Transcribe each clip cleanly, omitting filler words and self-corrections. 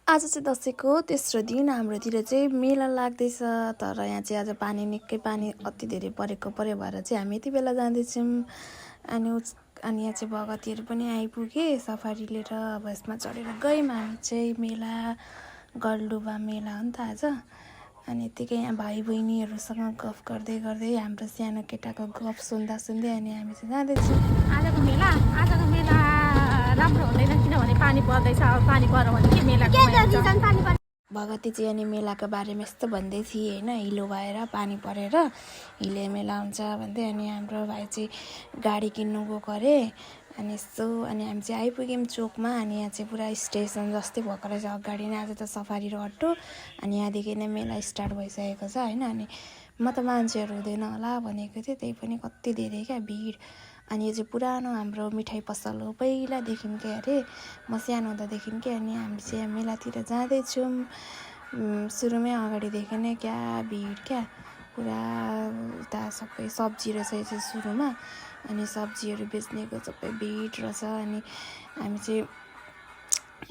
आज चाहिँ दसैँको तेस्रो दिन हाम्रोतिर चाहिँ मेला लाग्दैछ। तर यहाँ चाहिँ आज पानी निकै पानी अति धेरै परेको भएर चाहिँ हामी यति बेला जाँदैछौँ। अनि यहाँ चाहिँ भगतीहरू पनि आइपुगे सफारी लिएर। अब यसमा चढेर गयौँ हामी चाहिँ मेला। गलडुबा मेला हो नि त आज। अनि यत्तिकै यहाँ भाइ बहिनीहरूसँग गफ गर्दै गर्दै हाम्रो सानो केटाको गफ सुन्दा सुन्दै अनि हामी चाहिँ जाँदैछौँ। आजको मेला राम्रो हुँदैन किनभने पानी पर्दैछ। पानी पर्यो भने के मेला भगती चाहिँ अनि मेलाको बारेमा यस्तो भन्दै थिए होइन, हिलो भएर पानी परेर हिले मेला हुन्छ भन्दै। अनि हाम्रो भाइ चाहिँ गाडी किन्नु गएको अरे। अनि यस्तो अनि हामी चाहिँ आइपुग्यौँ चोकमा। अनि यहाँ चाहिँ पुरा स्टेसन जस्तै भएको रहेछ अगाडि नै। आज त सफारी र अटो अनि यहाँदेखि नै मेला स्टार्ट भइसकेको छ होइन। अनि म त मान्छेहरू हुँदैन होला भनेको थिएँ, त्यही पनि कति धेरै क्या भिड। अनि यो चाहिँ पुरानो हाम्रो मिठाई पसल हो पहिलादेखिकै अरे, म सानो हुँदादेखिकै। अनि हामी चाहिँ मेलातिर जाँदैछौँ। सुरुमै अगाडिदेखि नै क्या भिड क्या पुरा। उता सबै सब्जी रहेछ यो चाहिँ सुरुमा। अनि सब्जीहरू बेच्नेको सबै भिड रहेछ। अनि हामी चाहिँ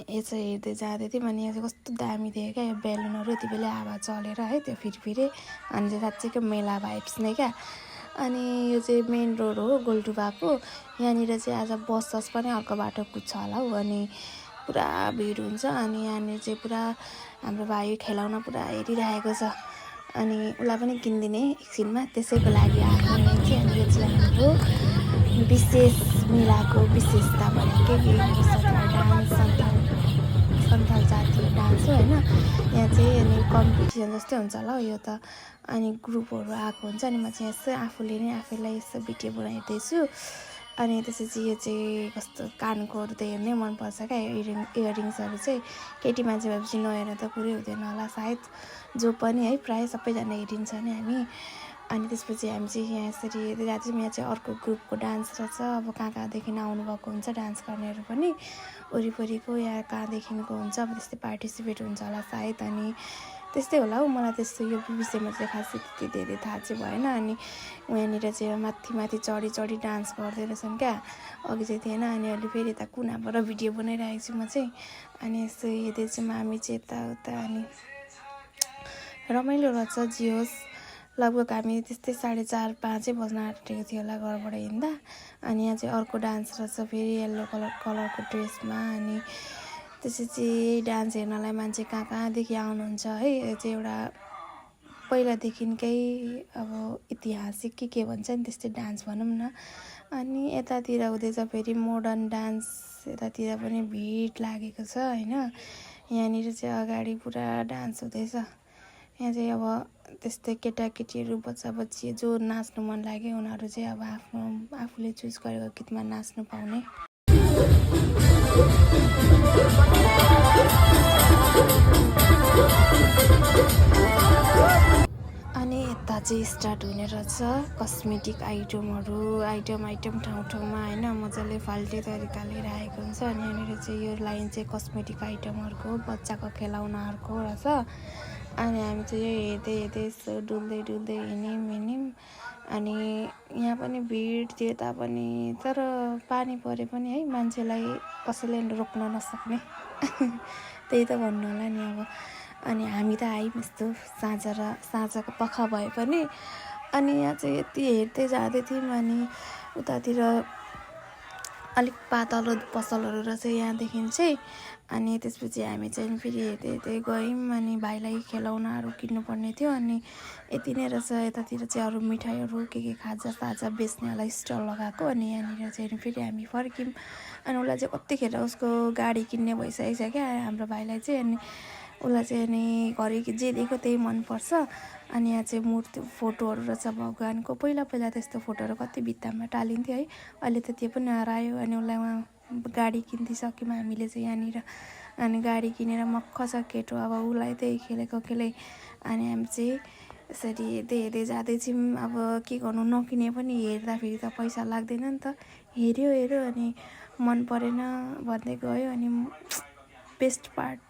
यसो हेर्दै जाँदै थियौँ। अनि यहाँ चाहिँ कस्तो दामी थियो क्या यो बेलुनहरू यति बेला हावा चलेर है त्यो फिरफिरे। अनि चाहिँ साँच्चैको मेला भाइब्स नै क्या। अनि यो चाहिँ मेन रोड हो गोल्डुबाको। यहाँनिर चाहिँ आज बस सस पनि अर्को बाटो कुद्छ होला हौ। अनि पुरा भिड हुन्छ। अनि यहाँनिर चाहिँ पुरा हाम्रो भाइ खेलाउन पुरा हेरिरहेको छ। अनि उसलाई पनि किनिदिने एकछिनमा, त्यसैको लागि आएको यहाँ चाहिँ। अनि यो चाहिँ हाम्रो विशेष मेलाको विशेषता भनेकै यही सन्थाल डान्स, सन्थाल जातीय डान्स हो होइन। यहाँ चाहिँ अनि कम्पिटिसन जस्तै हुन्छ होला हौ यो त। अनि ग्रुपहरू आएको हुन्छ। अनि म चाहिँ यसो आफूले नै आफैलाई यसो भिडियो बनाइदिँदैछु। अनि त्यसपछि यो चाहिँ कस्तो कानकोहरू त हेर्नै मनपर्छ क्या। इयरिङ्सहरू चाहिँ केटी मान्छे भएपछि नहेर्न त कुरै हुँदैन होला सायद। जो पनि है प्रायः सबैजना हेरिन्छ नि हामी। अनि त्यसपछि हामी चाहिँ यहाँ यसरी हेर्दै जाँदैछौँ। यहाँ चाहिँ अर्को ग्रुपको डान्स रहेछ। अब कहाँदेखि आउनुभएको हुन्छ डान्स गर्नेहरू पनि वरिपरिको, या कहाँदेखिको हुन्छ। अब त्यस्तै पार्टिसिपेट हुन्छ होला सायद। अनि त्यस्तै होला हौ, मलाई त्यस्तो यो विषयमा चाहिँ खासै त्यति धेरै थाहा चाहिँ भएन। अनि यहाँनिर चाहिँ माथि चढी डान्स गर्दै रहेछन् क्या, अघि चाहिँ थिएन। अनि अहिले फेरि यता कुनाबाट भिडियो बनाइरहेको छु म चाहिँ। अनि यस्तो हेर्दै चाहिँ हामी चाहिँ यताउता। अनि रमाइलो रहेछ जे होस्। लगभग हामी त्यस्तै 4:30-5 बज्न आँटेको थियो होला घरबाट हिँड्दा। अनि यहाँ चाहिँ अर्को डान्स रहेछ फेरि येल्लो कलरको ड्रेसमा। अनि त्यसपछि डान्स हेर्नलाई मान्छे कहाँदेखि आउनुहुन्छ है। यो चाहिँ एउटा पहिलादेखिकै अब ऐतिहासिक के भन्छ नि त्यस्तै डान्स भनौँ न। अनि यतातिर हुँदैछ फेरि मोडर्न डान्स। यतातिर पनि भिड लागेको छ होइन। यहाँनिर चाहिँ अगाडि पुरा डान्स हुँदैछ। यहाँ चाहिँ अब त्यस्तै केटाकेटीहरू बच्चा जो नाच्नु मन लाग्यो उनीहरू चाहिँ अब आफूले चुज गरेको गीतमा नाच्नु पाउने। अनि यता चाहिँ स्टार्ट हुने रहेछ कस्मेटिक आइटम ठाउँमा होइन, मजाले फाल्टे तरिकाले राखेको हुन्छ। अनि यहाँनिर चाहिँ यो लाइन चाहिँ कस्मेटिक आइटमहरूको बच्चाको खेलाउनाहरूको रहेछ। अनि हामी चाहिँ यो हेर्दै यसो डुल्दै हिँड्यौँ। अनि यहाँ पनि भिड थियो तापनि, तर पानी परे पनि है मान्छेलाई कसैले रोक्न नसक्ने त्यही त भन्नु होला नि अब। अनि हामी त आयौँ यस्तो साँझको पख भए पनि। अनि यहाँ चाहिँ यति हेर्दै जाँदै थियौँ। अनि उतातिर अलिक पातलो पसलहरू रहेछ यहाँदेखि चाहिँ। अनि त्यसपछि हामी चाहिँ फेरि हेर्दै गयौँ। अनि भाइलाई खेलाउनाहरू किन्नुपर्ने थियो। अनि यति नै रहेछ। यतातिर चाहिँ अरू मिठाईहरू के खाजा बेच्नेहरूलाई स्टल लगाएको। अनि यहाँनिर चाहिँ फेरि हामी फर्क्यौँ। अनि उसलाई चाहिँ कतिखेर उसको गाडी किन्ने भइसकेको छ क्या हाम्रो भाइलाई चाहिँ। अनि उसलाई चाहिँ अनि घरि जे देख्यो त्यही मनपर्छ। अनि यहाँ चाहिँ मूर्ति फोटोहरू रहेछ भगवान्को। पहिला त्यस्तो फोटोहरू कति भित्तामा टालिन्थ्यो है, अहिले त त्यो पनि हरायो। अनि उसलाई उहाँ गाडी किनिदिइसक्यौँ हामीले चाहिँ यहाँनिर। अनि गाडी किनेर मक्ख छ केटो, अब उसलाई त्यही खेलेको। अनि हामी चाहिँ यसरी हेर्दै जाँदैछौँ। अब के गर्नु, नकिने पनि हेर्दाखेरि त पैसा लाग्दैन नि त। हेऱ्यो अनि मन परेन भन्दै गयो। अनि बेस्ट पार्ट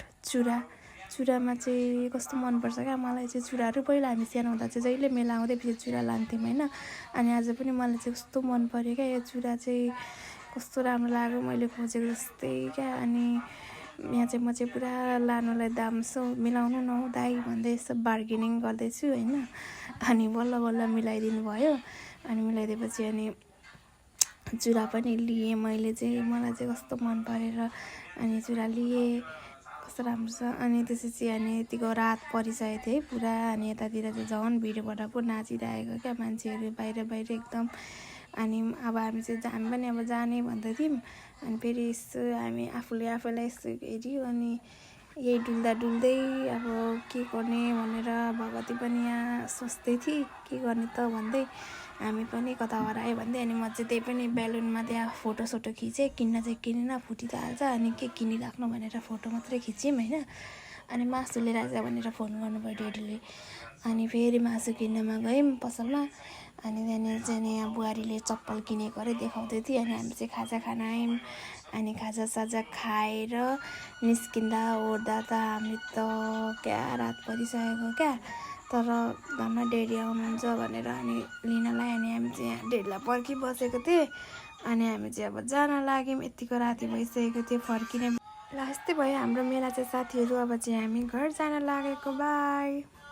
चुरामा चाहिँ कस्तो मनपर्छ क्या मलाई चाहिँ चुराहरू। पहिला हामी सानो हुँदा चाहिँ जहिले मेला आउँदैपछि चुरा लान्थ्यौँ होइन। अनि आज पनि मलाई चाहिँ कस्तो मन पऱ्यो क्या यो चुरा चाहिँ, कस्तो राम्रो लाग्यो मैले खोजेको जस्तै क्या। अनि यहाँ चाहिँ म चाहिँ पुरा लानुलाई दाम मिलाउनु न हौ दाइ भन्दै यसो बार्गेनिङ गर्दैछु होइन। अनि बल्ल बल्ल मिलाइदिनु भयो। अनि मिलाइदिएपछि अनि चुरा पनि लिएँ मैले चाहिँ, मलाई चाहिँ कस्तो मन परेर अनि चुरा लिएँ, कस्तो राम्रो छ। अनि त्यसपछि अनि यतिको रात परिसकेको थियो है पुरा। अनि यतातिर चाहिँ झन् भिडियोबाट पो नाचिरहेको क्या मान्छेहरू बाहिर बाहिर एकदम। अनि अब हामी पनि अब जाने भन्दै थियौँ। अनि फेरि यसो हामी आफूलाई यसो हेऱ्यो अनि यही डुल्दै अब के गर्ने भनेर भगवती पनि यहाँ सोच्दै थिएँ के गर्ने त भन्दै। हामी पनि कता हरायो भन्दै। अनि म चाहिँ त्यही पनि बेलुनमा त्यहाँ फोटोसोटो खिचेँ, किन्न चाहिँ किनेन, फुटी त हाल्छ। अनि के किनिराख्नु भनेर फोटो मात्रै खिच्यौँ होइन। अनि मासु लिएर आएछ भनेर फोन गर्नुभयो डेडीले। अनि फेरि मासु किन्नमा गयौँ पसलमा। अनि त्यहाँनिर चाहिँ यहाँ बुहारीले चप्पल किनेको अरे देखाउँदै थियो। अनि हामी चाहिँ खाजा खान आयौँ। अनि खाजासाजा खाएर निस्किँदा ओर्दा त हामी त क्या रात परिसकेको क्या। तर धन्न डेडी आउनुहुन्छ भनेर अनि लिनलाई अनि हामी चाहिँ यहाँ डेडीलाई पर्खिबसेको थिएँ। अनि हामी चाहिँ अब जान लाग्यौँ, यतिको राति भइसकेको थियो फर्किने। ल यस्तै भयो हाम्रो मेला चाहिँ साथीहरू। अब चाहिँ हामी घर जान लागेको, बाई।